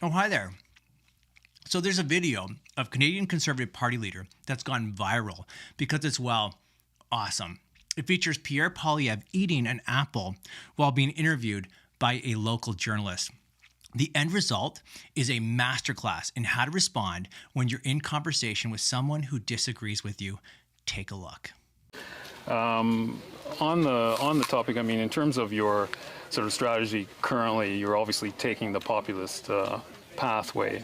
Oh, hi there. So there's a video of Canadian Conservative Party leader that's gone viral because it's, well, awesome. It features Pierre Poilievre eating an apple while being interviewed by a local journalist. The end result is a masterclass in how to respond when you're in conversation with someone who disagrees with you. Take a look. On the topic, I mean, in terms of your sort of strategy currently, you're obviously taking the populist pathway.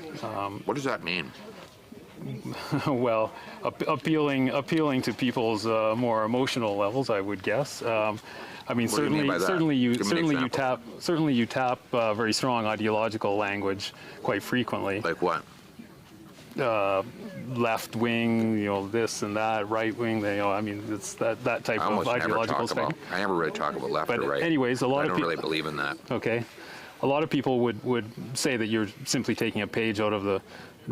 What does that mean? Well, appealing to people's more emotional levels, I would guess. I mean, certainly you tap very strong ideological language quite frequently. Like what? Left wing, this and that, right wing. I mean, it's that type of ideological thing. I never really talk about left but or right. Anyways, I don't really believe in that. Okay, a lot of people would say that you're simply taking a page out of the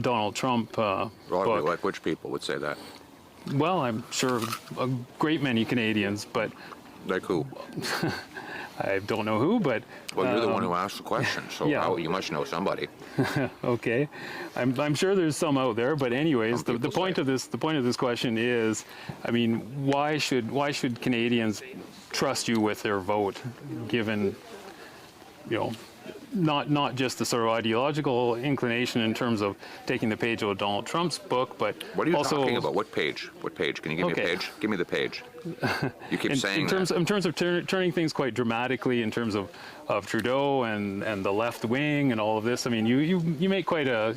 Donald Trump book. Like which people would say that? Well, I'm sure a great many Canadians, but like who? I don't know who, but well, you're the one who asked the question, so yeah. You must know somebody. Okay, I'm sure there's some out there, but anyways, the point of this question is, I mean, why should Canadians trust you with their vote, given not just the sort of ideological inclination in terms of taking the page out of Donald Trump's book, but what are you also talking about? What page? What page? Can you give me a page? Give me the page. You keep saying in terms of turning things quite dramatically in terms of Trudeau and the left wing and all of this. I mean, you make quite a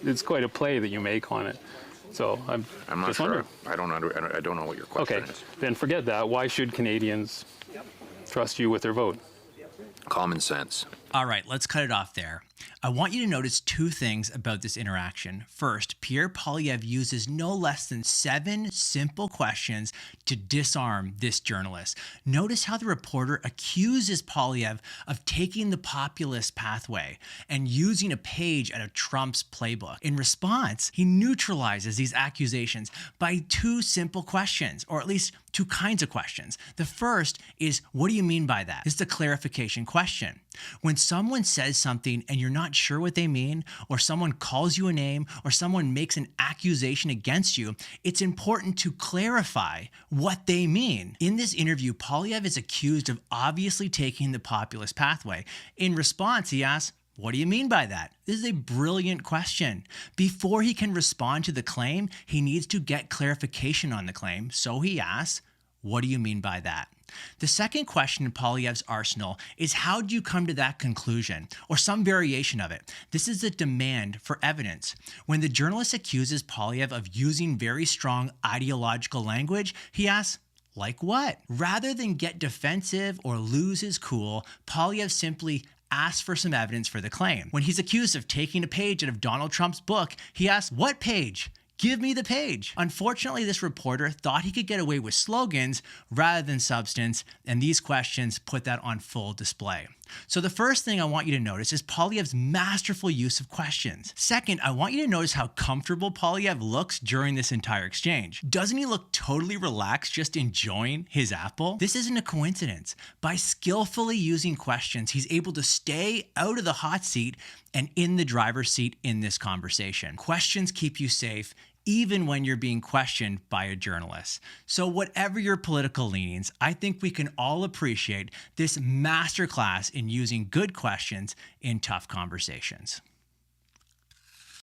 it's quite a play that you make on it. So I'm not just sure. wondering. I don't know what your question is. Then forget that. Why should Canadians trust you with their vote? Common sense. All right, let's cut it off there. I want you to notice two things about this interaction. First, Pierre Poilievre uses no less than 7 simple questions to disarm this journalist. Notice how the reporter accuses Poilievre of taking the populist pathway and using a page out of Trump's playbook. In response, he neutralizes these accusations by 2 simple questions, or at least 2 kinds of questions. The first is, what do you mean by that? This is a clarification question. When someone says something and you're not sure what they mean, or someone calls you a name, or someone makes an accusation against you, it's important to clarify what they mean. In this interview, Poilievre is accused of obviously taking the populist pathway. In response, he asks, what do you mean by that? This is a brilliant question. Before he can respond to the claim, he needs to get clarification on the claim. So he asks, what do you mean by that? The second question in Poilievre's arsenal is, how do you come to that conclusion, or some variation of it? This is a demand for evidence. When the journalist accuses Poilievre of using very strong ideological language, he asks, like what? Rather than get defensive or lose his cool, Poilievre simply asks for some evidence for the claim. When he's accused of taking a page out of Donald Trump's book, he asks, what page? Give me the page. Unfortunately, this reporter thought he could get away with slogans rather than substance, and these questions put that on full display. So the first thing I want you to notice is Poilievre's masterful use of questions. Second, I want you to notice how comfortable Poilievre looks during this entire exchange. Doesn't he look totally relaxed, just enjoying his apple? This isn't a coincidence. By skillfully using questions, he's able to stay out of the hot seat and in the driver's seat in this conversation. Questions keep you safe, even when you're being questioned by a journalist. So whatever your political leanings, I think we can all appreciate this masterclass in using good questions in tough conversations.